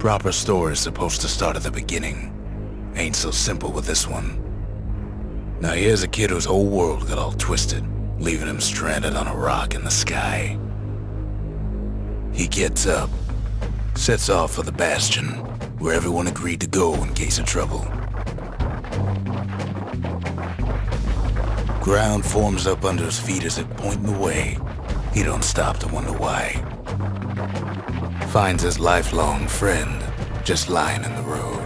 Proper story's supposed to start at the beginning. Ain't so simple with this one. Now here's a kid whose whole world got all twisted, leaving him stranded on a rock in the sky. He gets up, sets off for the Bastion, where everyone agreed to go in case of trouble. Ground forms up under his feet as it pointing the way. He don't stop to wonder why. Finds his lifelong friend just lying in the road.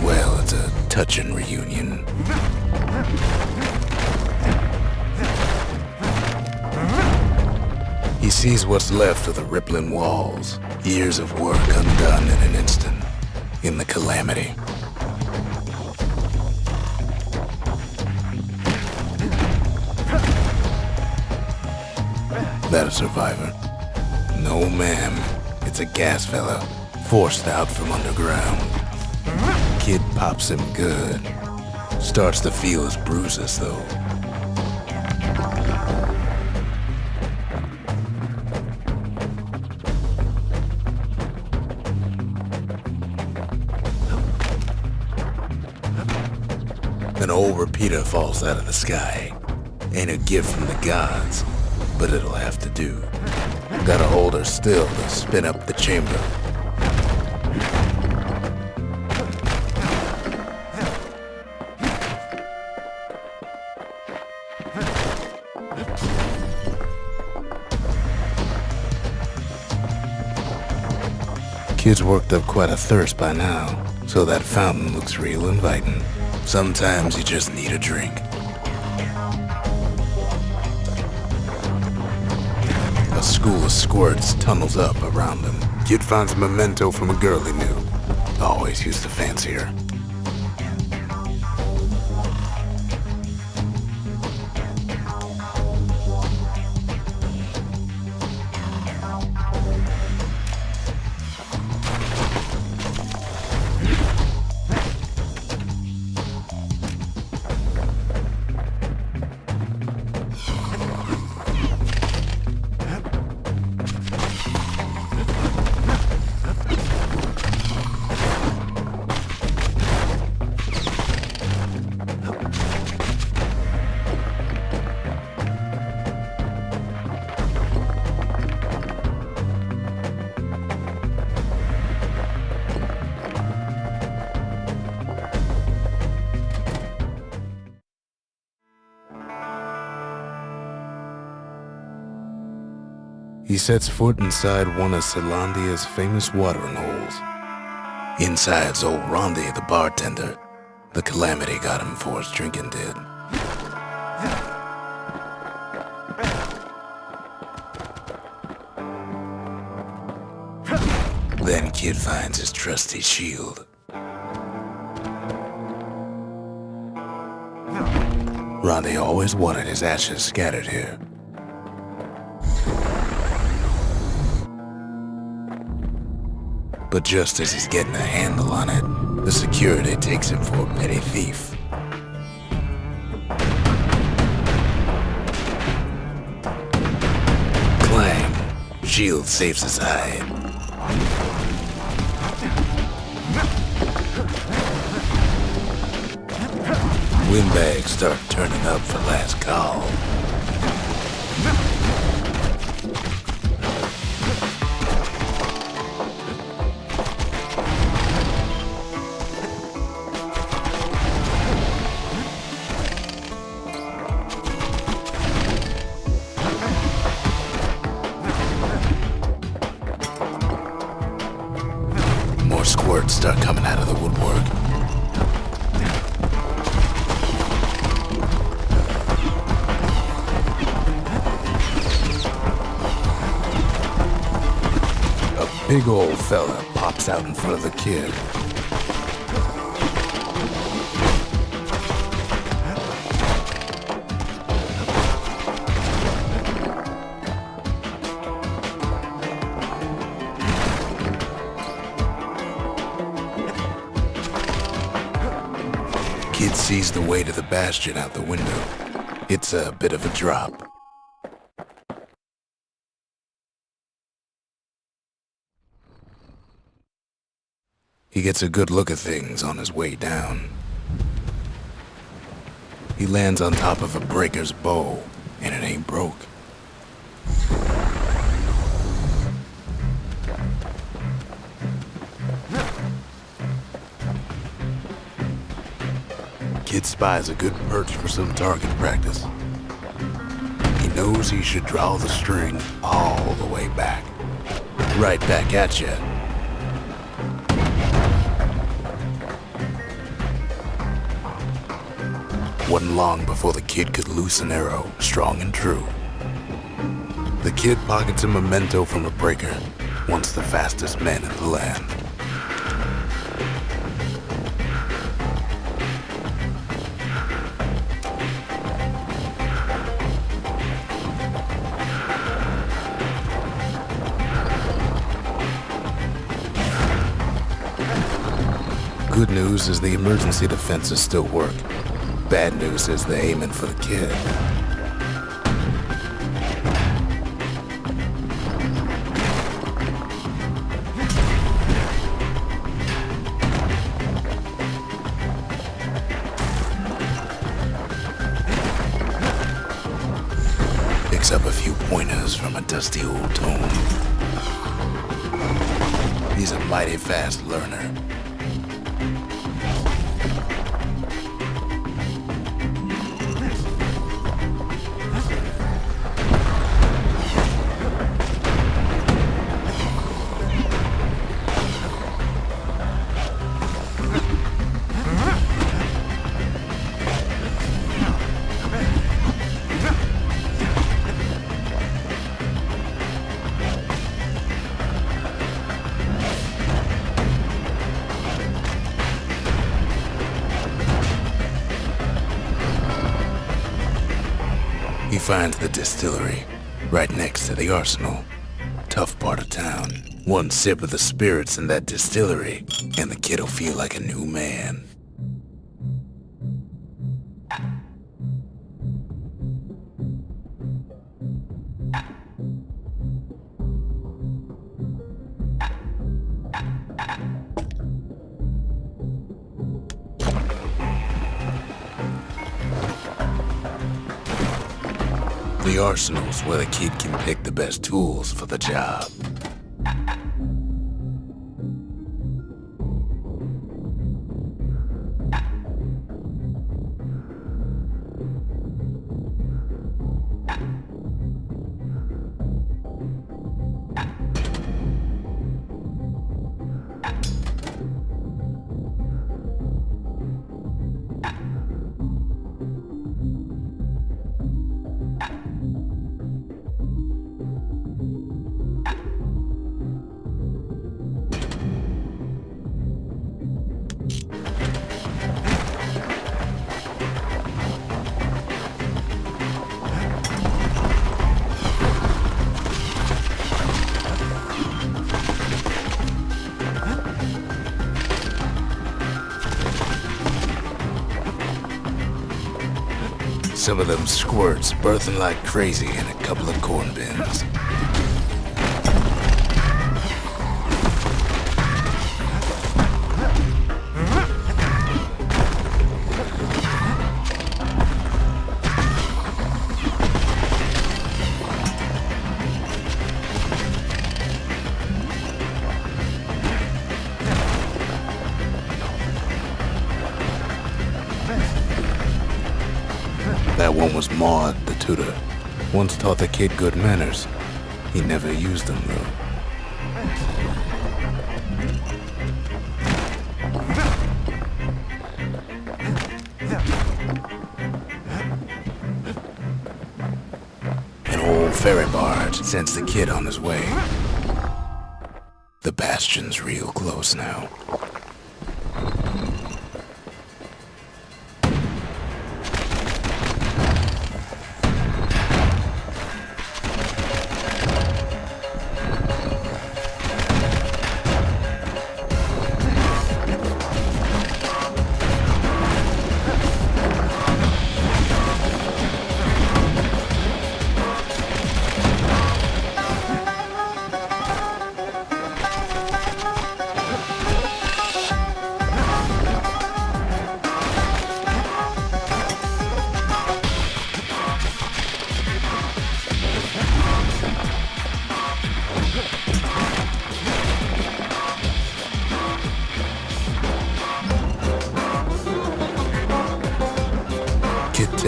Well, it's a touching reunion. He sees what's left of the rippling walls, years of work undone in an instant, in the calamity. That a survivor? No, ma'am. It's a gas fella, forced out from underground. Kid pops him good. Starts to feel his bruises, though. An old repeater falls out of the sky. Ain't a gift from the gods, but it'll have to do. Gotta hold her still to spin up the chamber. Kid's worked up quite a thirst by now, so that fountain looks real inviting. Sometimes you just need a drink. A school of squirts tunnels up around him. Kid finds a memento from a girl he knew. Always used to fancy her. He sets foot inside one of Zealandia's famous watering holes. Inside's old Rondi, the bartender. The calamity got him before his drinking did. Then Kid finds his trusty shield. Rondi always wanted his ashes scattered here. But just as he's getting a handle on it, the security takes him for a petty thief. Clang! Shield saves his hide. Windbags start turning up for last call. More squirts start coming out of the woodwork. A big old fella pops out in front of the kid. Kid sees the way to the Bastion out the window. It's a bit of a drop. He gets a good look at things on his way down. He lands on top of a breaker's bow, and it ain't broke. Kid spies a good perch for some target practice. He knows he should draw the string all the way back. Right back at you. Wasn't long before the kid could loose an arrow, strong and true. The kid pockets a memento from a breaker, once the fastest man in the land. Good news is the emergency defenses still work. Bad news is they're aiming for the kid. Picks up a few pointers from a dusty old tome. He's a mighty fast learner. He finds the distillery, right next to the arsenal. Tough part of town. One sip of the spirits in that distillery, and the kid'll feel like a new man. The arsenal's where the kid can pick the best tools for the job. Some of them squirts birthing like crazy in a couple of corn bins. That one was Maud, the tutor. Once taught the kid good manners. He never used them, though. An old ferry barge sends the kid on his way. The Bastion's real close now.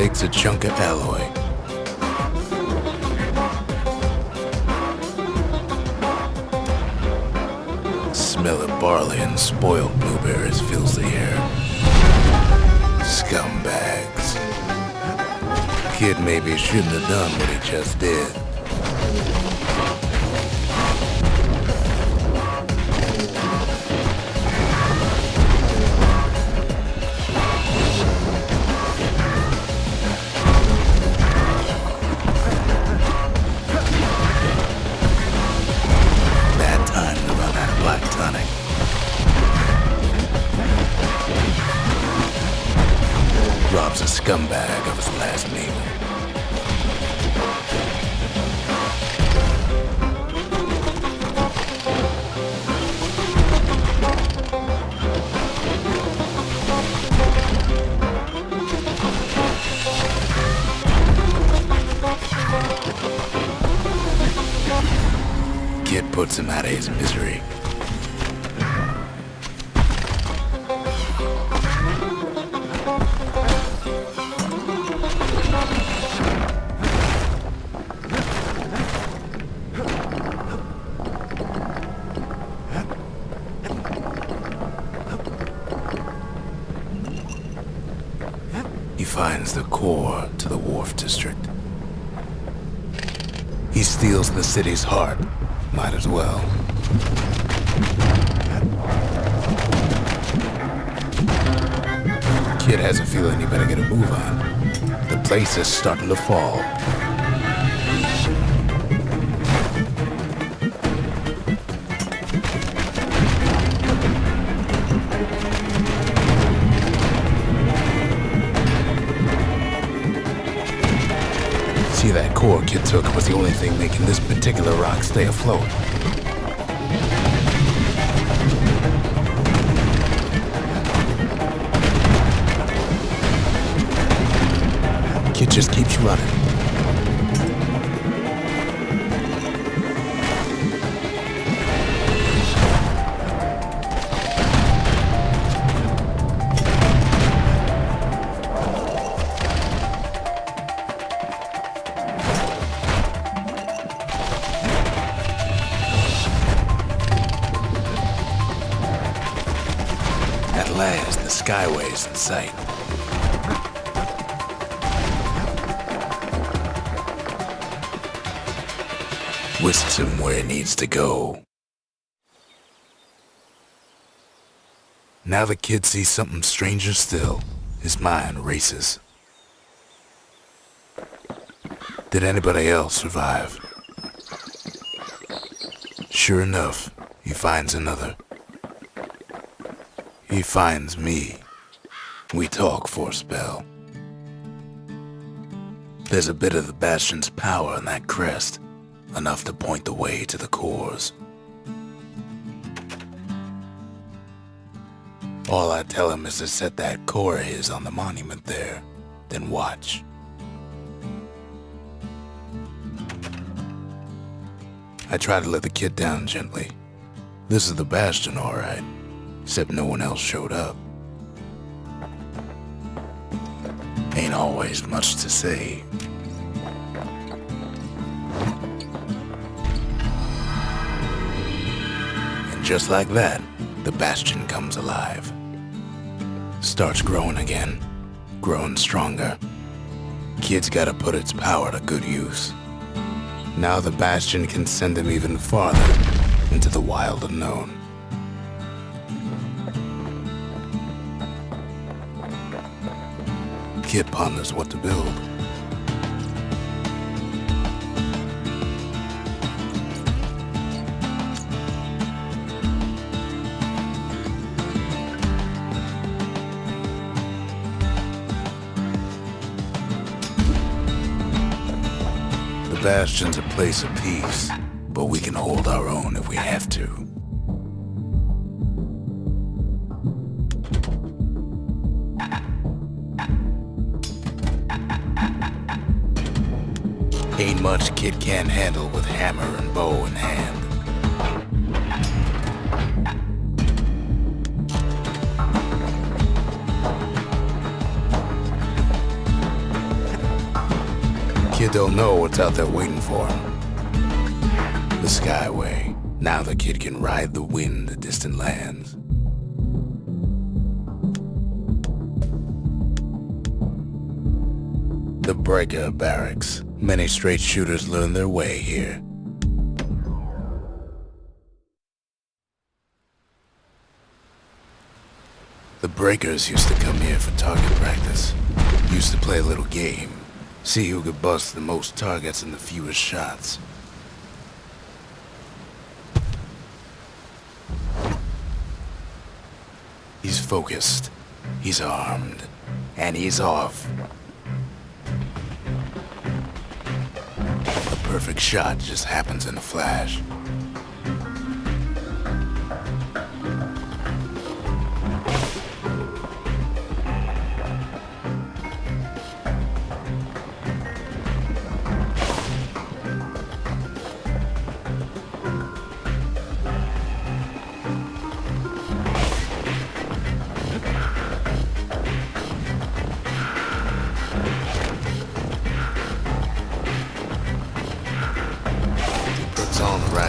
takes a chunk of alloy. Smell of barley and spoiled blueberries fills the air. Scumbags. Kid maybe shouldn't have done what he just did. Bad time to run out of black tonic. Robs a scumbag of his last meal. Kid puts him out of his misery. He finds the core to the Wharf District. He steals the city's heart. Might as well. Kid has a feeling he better get a move on. The place is starting to fall. See, that core Kid took was the only thing making this particular rock stay afloat. Kid just keeps running. At last, the skyway's in sight. Whisks him where he needs to go. Now the kid sees something stranger still. His mind races. Did anybody else survive? Sure enough, he finds another. He finds me. We talk for a spell. There's a bit of the Bastion's power in that crest, enough to point the way to the cores. All I tell him is to set that core of his on the monument there, then watch. I try to let the kid down gently. This is the Bastion, all right, except no one else showed up. Ain't always much to say. And just like that, the Bastion comes alive. Starts growing again, growing stronger. Kid's gotta put its power to good use. Now the Bastion can send him even farther into the wild unknown. Kid ponders what to build. The Bastion's a place of peace, but we can hold our own if we have to. Ain't much Kid can't handle with hammer and bow in hand. kid don't know what's out there waiting for him. The Skyway. Now the kid can ride the wind to distant lands. The Breaker Barracks. Many straight shooters learn their way here. The Breakers used to come here for target practice. Used to play a little game. See who could bust the most targets and the fewest shots. He's focused, he's armed, and he's off. A perfect shot just happens in a flash.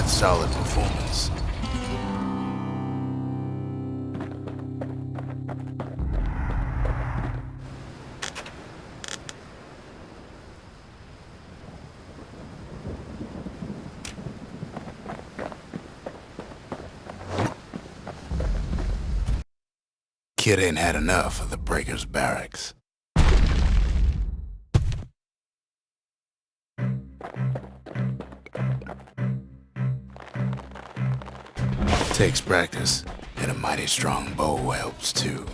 Solid performance. Kid ain't had enough of the Breakers Barracks. Takes practice, and a mighty strong bow helps too.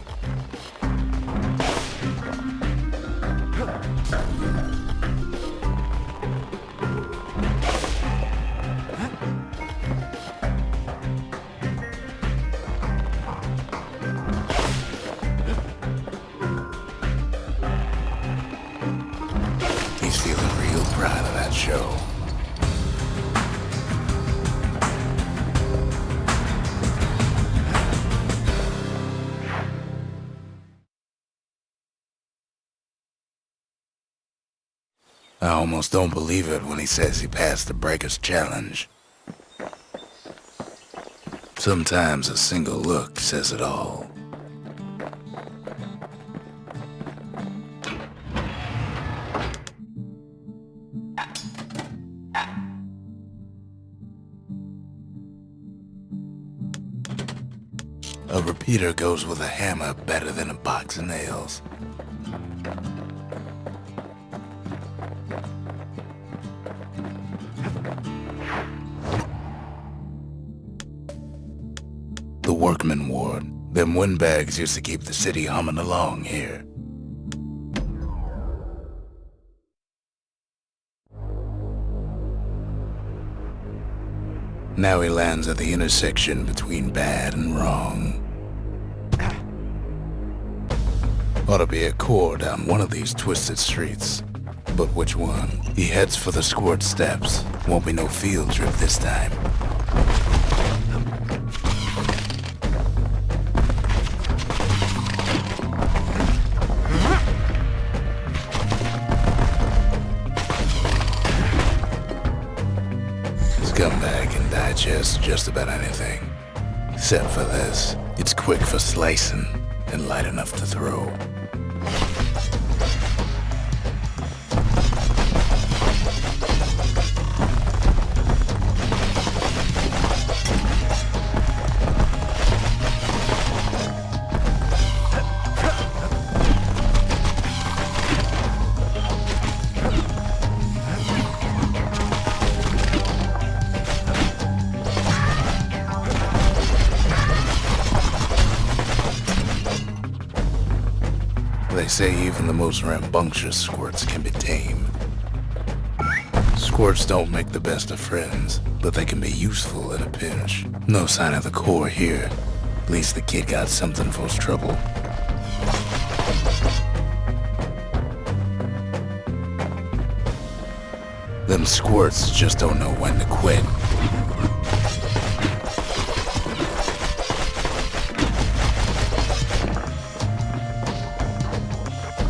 He's feeling real proud of that show. I almost don't believe it when he says he passed the Breakers challenge. Sometimes a single look says it all. A repeater goes with a hammer better than a box of nails. The Workman Ward. Them windbags used to keep the city humming along here. Now he lands at the intersection between bad and wrong. Ought to be a core down one of these twisted streets. But which one? He heads for the squirt steps. Won't be no field trip this time. Scumbag can digest just about anything. Except for this. It's quick for slicing and light enough to throw. They say even the most rambunctious squirts can be tamed. Squirts don't make the best of friends, but they can be useful in a pinch. No sign of the core here. At least the kid got something for his trouble. Them squirts just don't know when to quit.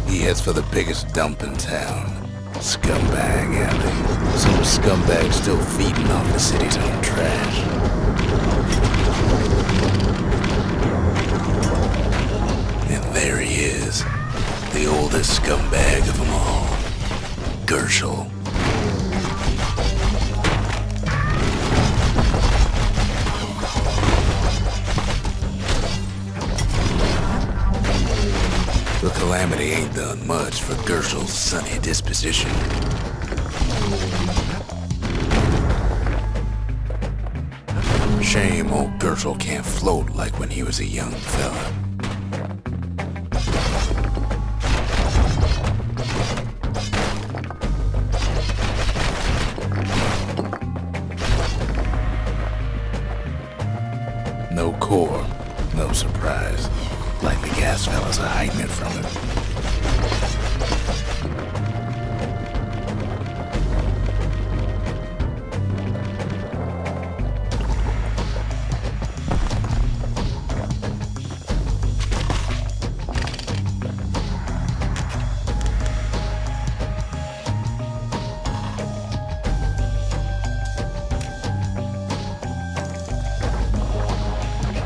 He heads for the biggest dump in town. Scumbag alley. Some scumbag still feeding off the city's own trash. And there he is. The oldest scumbag of them all. Gershel. The calamity ain't done much for Gershel's sunny disposition. Shame old Gershel can't float like when he was a young fella. No core, no surprise. Like the gas fellas are hiding it from him.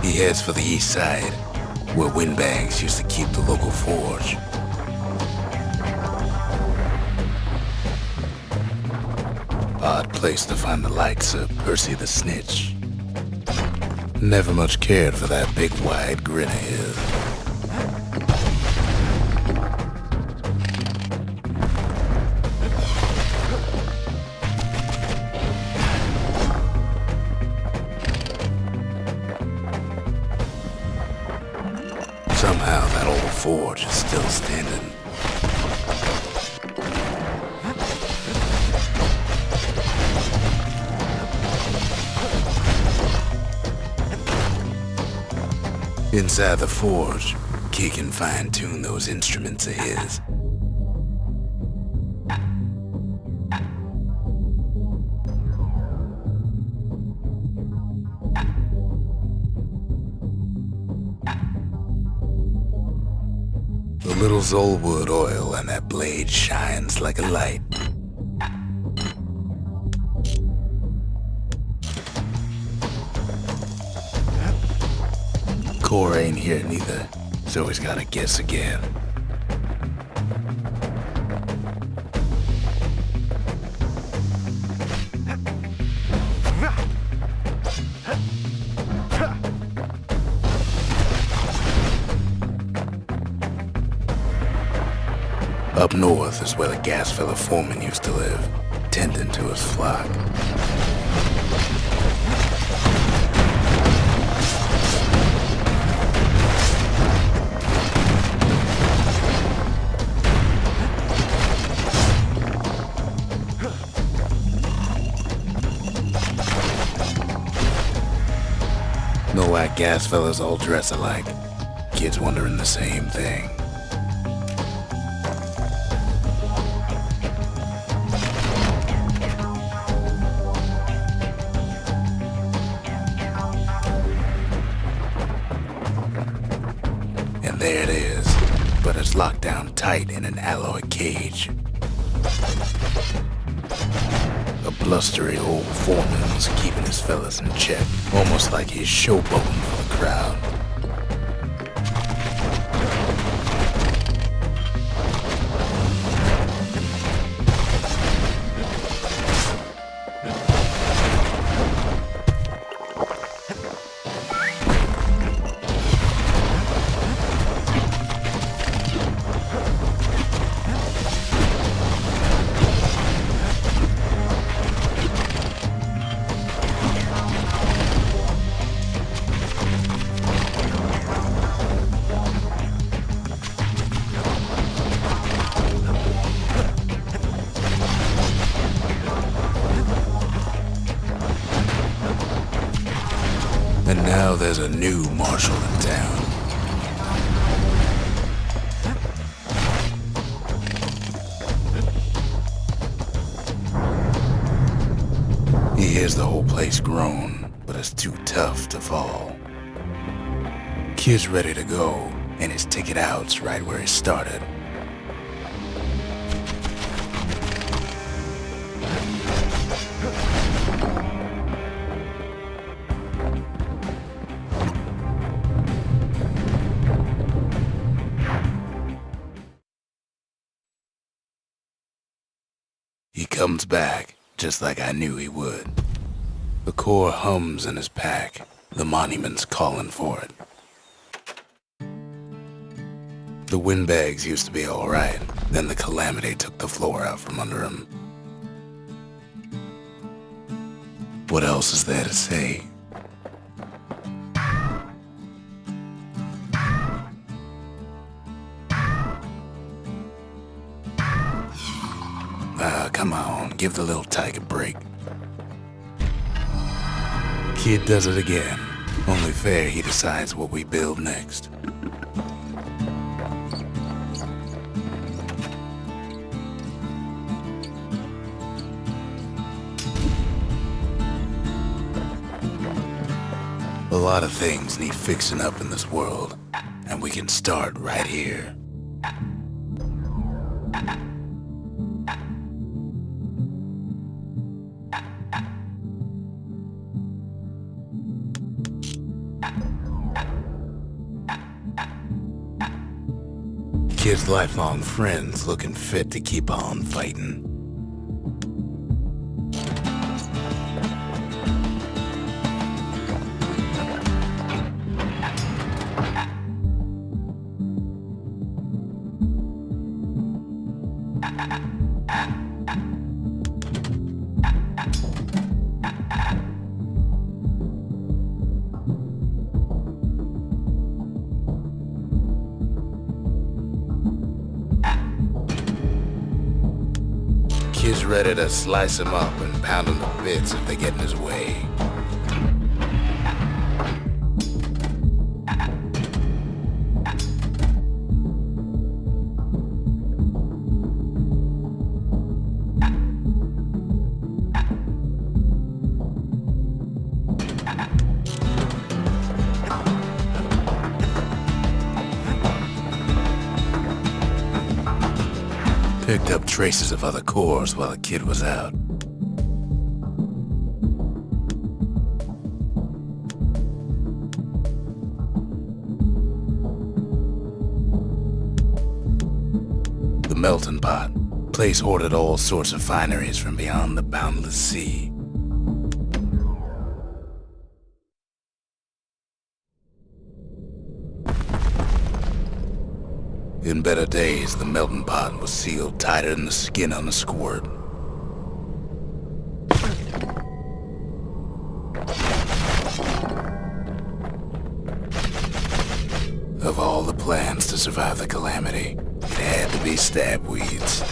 He heads for the east side, where windbags used to keep the local forge. Odd place to find the likes of Percy the Snitch. Never much cared for that big wide grin of his. Somehow that old forge is still standing. Inside the forge, Key can fine-tune those instruments of his. The little Zolwood oil and that blade shines like a light. Core ain't here neither, so he's gotta guess again. Up north is where the gas fella foreman used to live, tending to his flock. No white gas fellas all dress alike. Kids wondering the same thing. And there it is, but it's locked down tight in an alloy cage. A blustery old foreman's keeping his fellas in check, almost like he's showboating for the crowd. And now there's a new marshal in town. He hears the whole place groan, but it's too tough to fall. Kid's ready to go, and his ticket out's right where he started. He comes back, just like I knew he would. The core hums in his pack. The monument's calling for it. The windbags used to be alright, then the calamity took the floor out from under him. What else is there to say? Come on, give the little tyke a break. Kid does it again. Only fair he decides what we build next. A lot of things need fixing up in this world, and we can start right here. Kid's lifelong friends looking fit to keep on fighting. Kid's ready to slice him up and pound him to bits if they get in his way. Picked up traces of other cores while the kid was out. The melting pot. Place hoarded all sorts of fineries from beyond the boundless sea. In better days, the melting pot was sealed tighter than the skin on a squirt. Of all the plans to survive the calamity, it had to be stab weeds.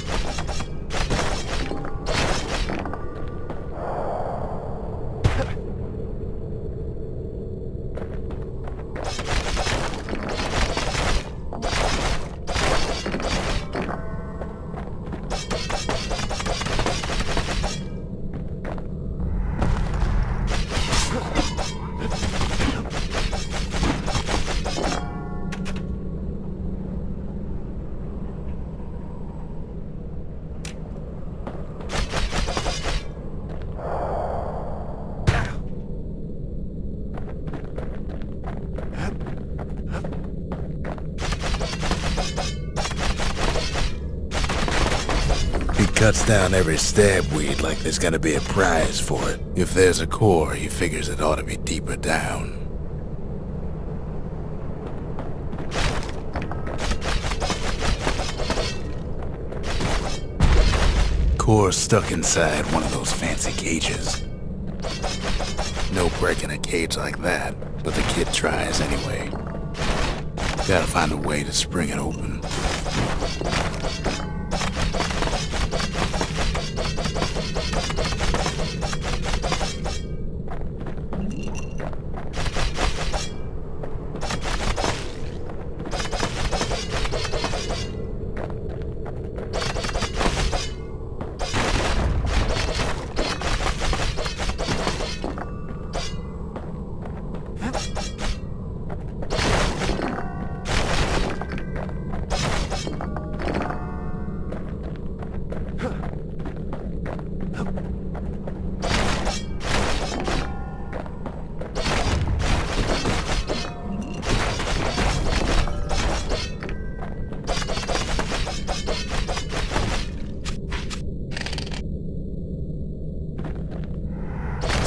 Cuts down every stab weed like there's gonna be a prize for it. If there's a core, he figures it ought to be deeper down. Core stuck inside one of those fancy cages. No breaking a cage like that, but the kid tries anyway. Gotta find a way to spring it open.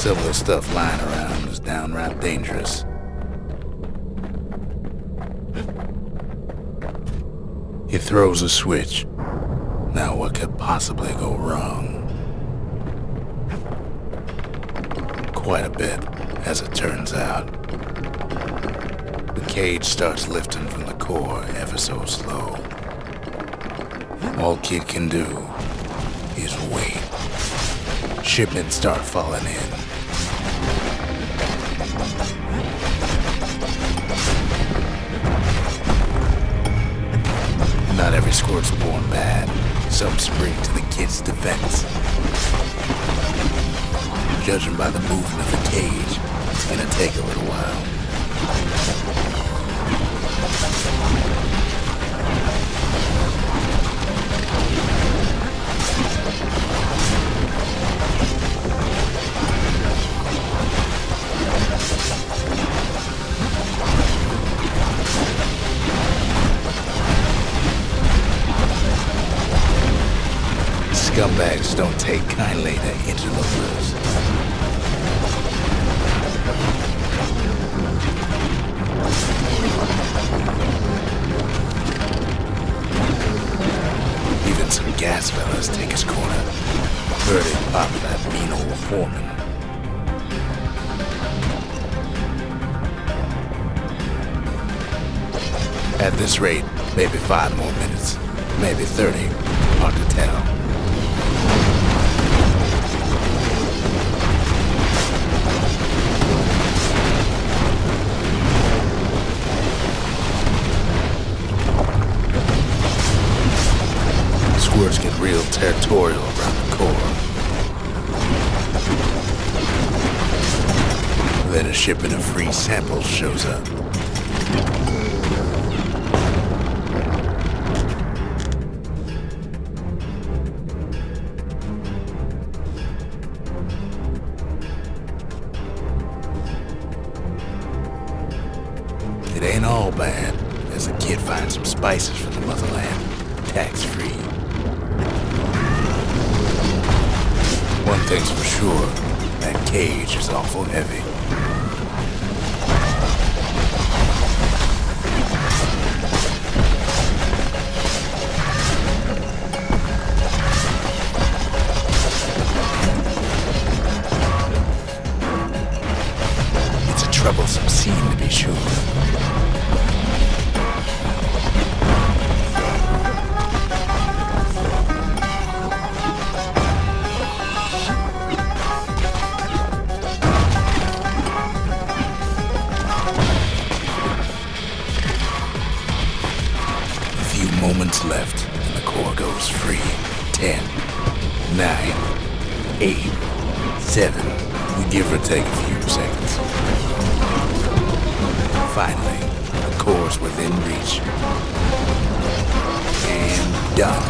Some of the stuff lying around is downright dangerous. He throws a switch. Now what could possibly go wrong? Quite a bit, as it turns out. The cage starts lifting from the core ever so slow. All Kid can do is wait. Shipments start falling in. Not every squirt's born bad. Some spring to the Kid's defense. Judging by the movement of the cage, it's gonna take a little while. Scumbags don't take kindly to interlopers. Even some gas fellas take his corner. Heard it pop that mean old foreman. At this rate, maybe 5 more minutes, maybe 30, hard to tell. Squirts get real territorial around the core. Then a shipment of free samples shows up. It ain't all bad, as the Kid finds some spices from the motherland, tax-free. One thing's for sure, that cage is awful heavy. It's a troublesome scene to be sure. Moments left, and the core goes free. 10, 9, 8, 7. We give or take a few seconds. Finally, the core's within reach. And done.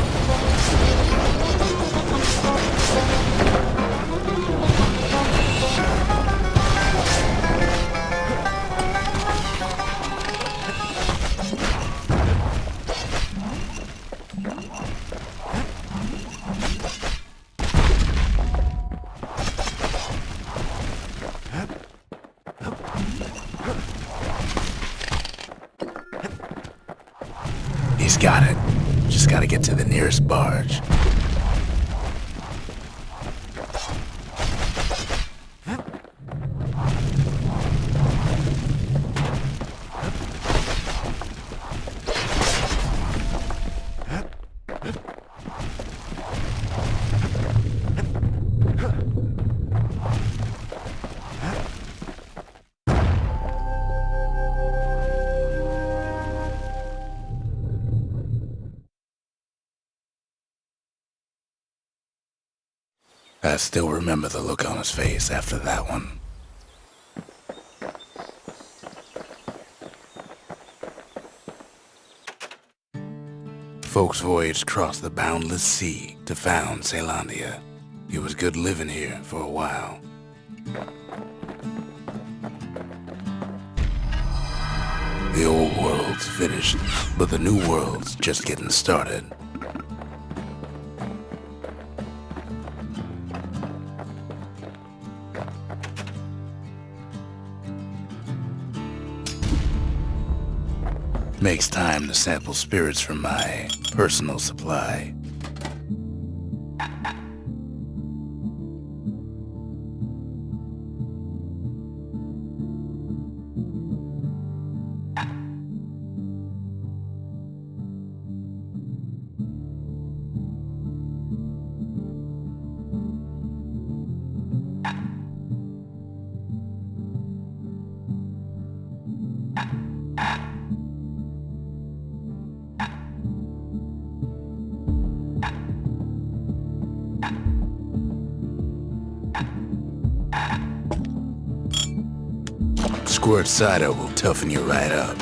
He's got it. Just gotta get to the nearest barge. I still remember the look on his face after that one. Folks voyaged across the boundless sea to found Ceylondia. It was good living here for a while. The old world's finished, but the new world's just getting started. Makes time to sample spirits from my personal supply. Squirt cider will toughen you right up.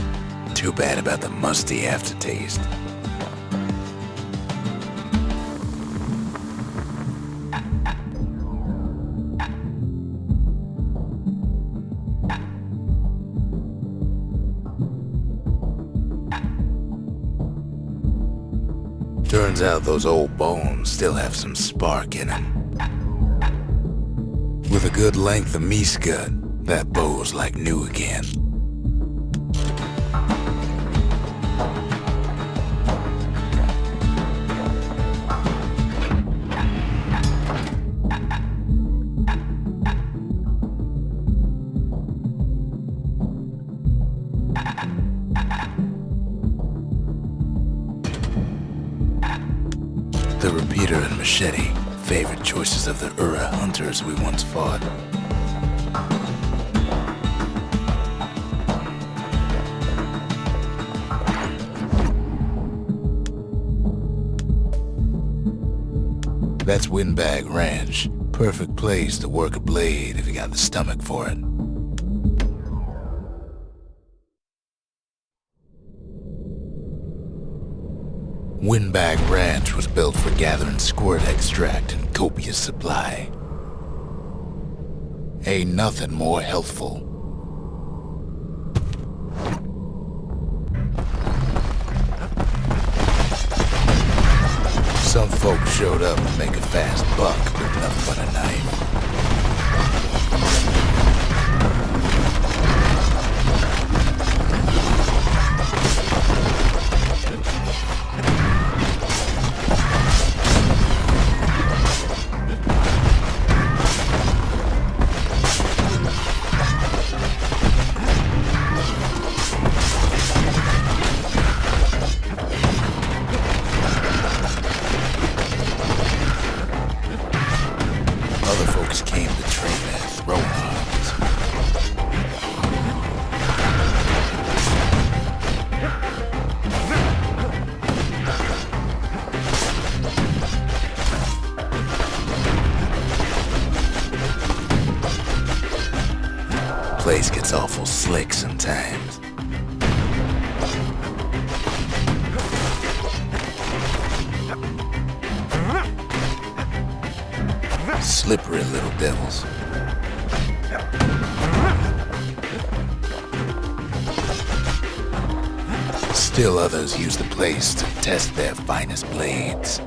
Too bad about the musty aftertaste. Turns out those old bones still have some spark in them. With a good length of meat gut, that bow's like new again. The repeater and machete, favorite choices of the Ura hunters we once fought. That's Windbag Ranch. Perfect place to work a blade if you got the stomach for it. Windbag Ranch was built for gathering squirt extract in copious supply. Ain't nothing more healthful. Some folks showed up to make a fast buck with nothing but a knife. Came to train their throwing arms. Place gets awful slick sometimes. Slippery little devils. Still others use the place to test their finest blades.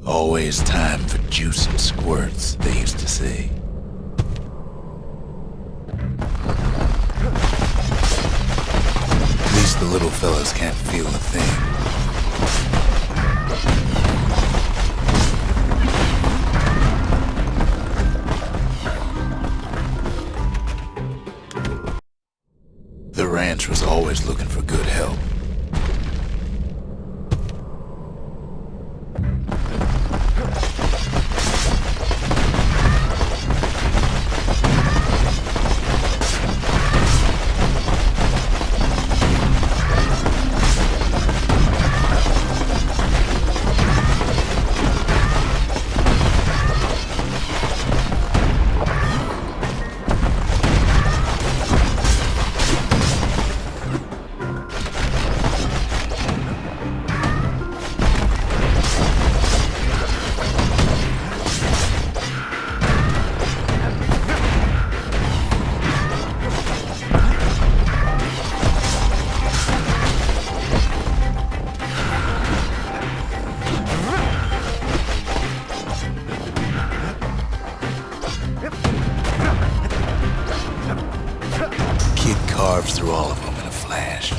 Always time for juice and squirts, they used to say. At least the little fellas can't feel a thing. The ranch was always looking for good help. burst through all of them in a flash.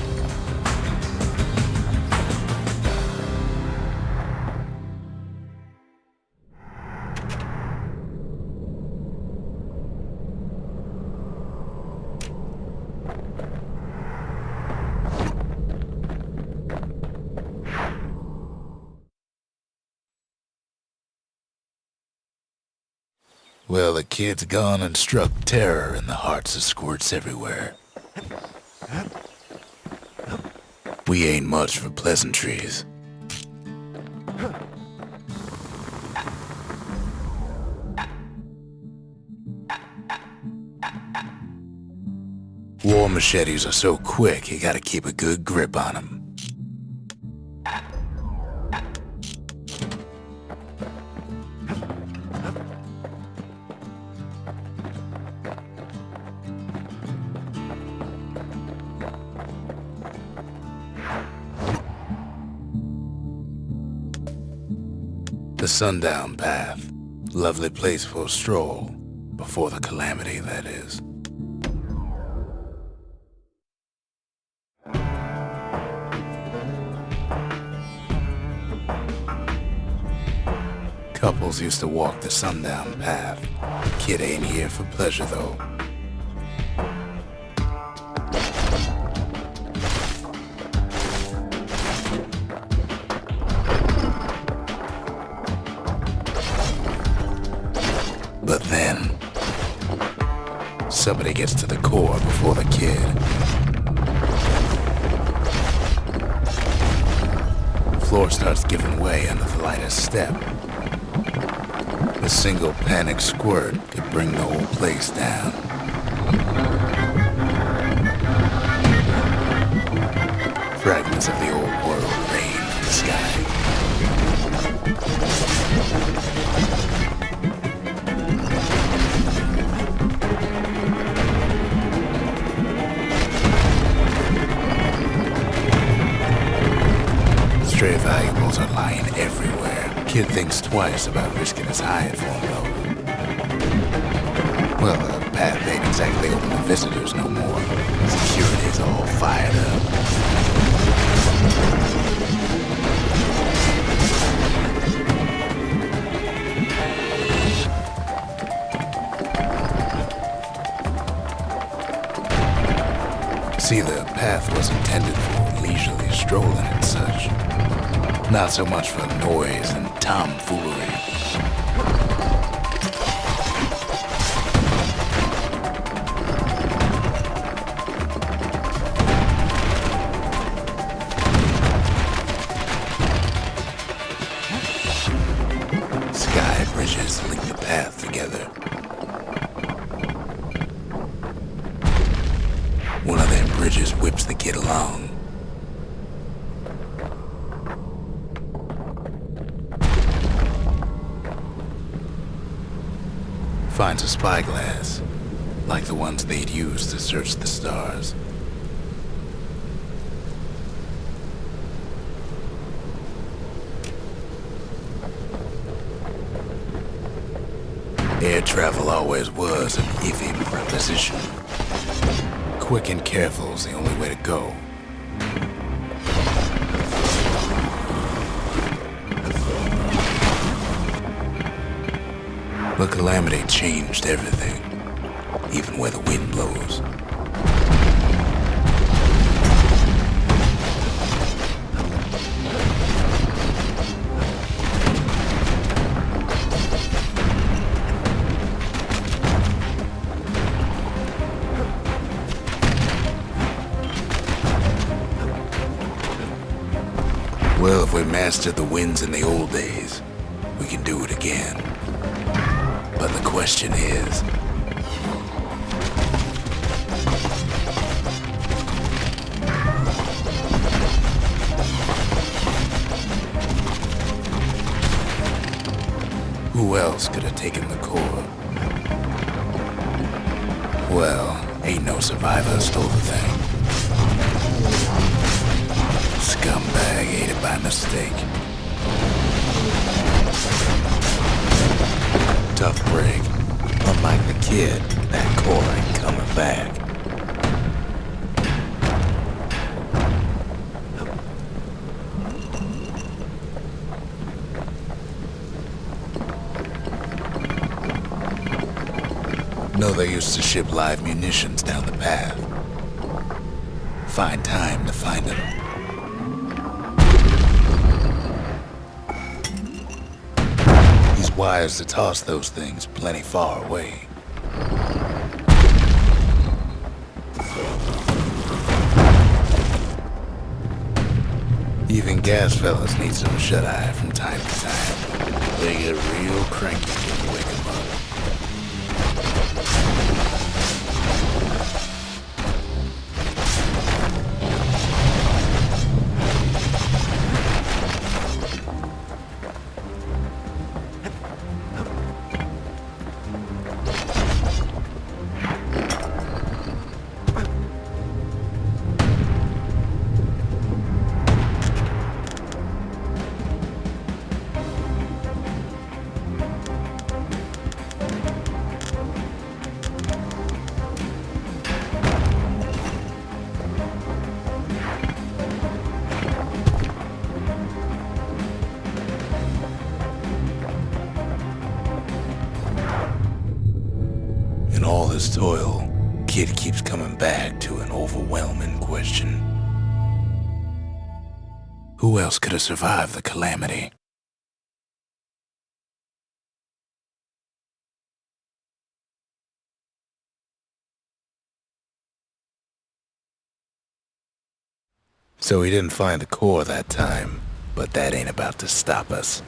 Well, the kid's gone and struck terror in the hearts of squirts everywhere. We ain't much for pleasantries. War machetes are so quick, you gotta keep a good grip on them. The Sundown Path. Lovely place for a stroll. Before the calamity, that is. Couples used to walk the Sundown Path. Kid ain't here for pleasure, though. But then, somebody gets to the core before the kid. The floor starts giving way under the lightest step. A single panic squirt could bring the whole place down. Fragments of the old world rain from the sky. Stray valuables are lying everywhere. Kid thinks twice about risking his hide for him, though. Well, the path ain't exactly open to visitors no more. Security's all fired up. See, the path was intended for leisurely strolling and such. Not so much for noise and tomfoolery. Sky bridges link the path together. One of them bridges whips the kid along. Finds a spyglass, like the ones they'd use to search the stars. Air travel always was an iffy proposition. Quick and careful is the only way to go. But calamity changed everything, even where the wind blows. Well, if we mastered the winds in the old days, we can do it again. But the question is, who else could have taken the core? Well, ain't no survivor stole the thing. Scumbag ate it by mistake. Tough break. Unlike the kid, that core ain't coming back. Know they used to ship live munitions down the path. Find time to find them. These wires to toss those things plenty far away. Even gas fellas need some shut-eye from time to time. They get real cranky when you wake them up. In all this toil, Kid keeps coming back to an overwhelming question. Who else could have survived the calamity? So he didn't find the core that time, but that ain't about to stop us.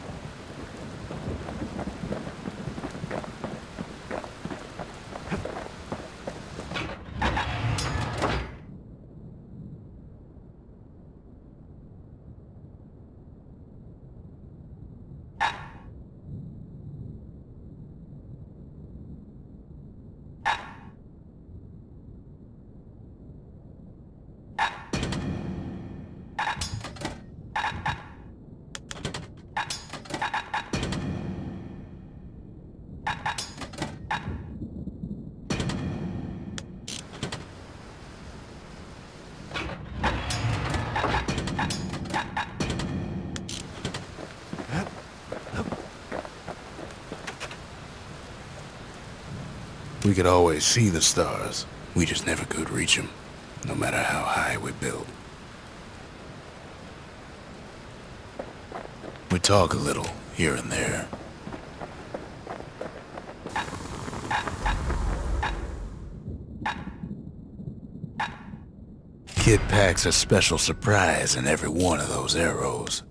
We could always see the stars. We just never could reach them, no matter how high we built. We talk a little, here and there. Kid packs a special surprise in every one of those arrows.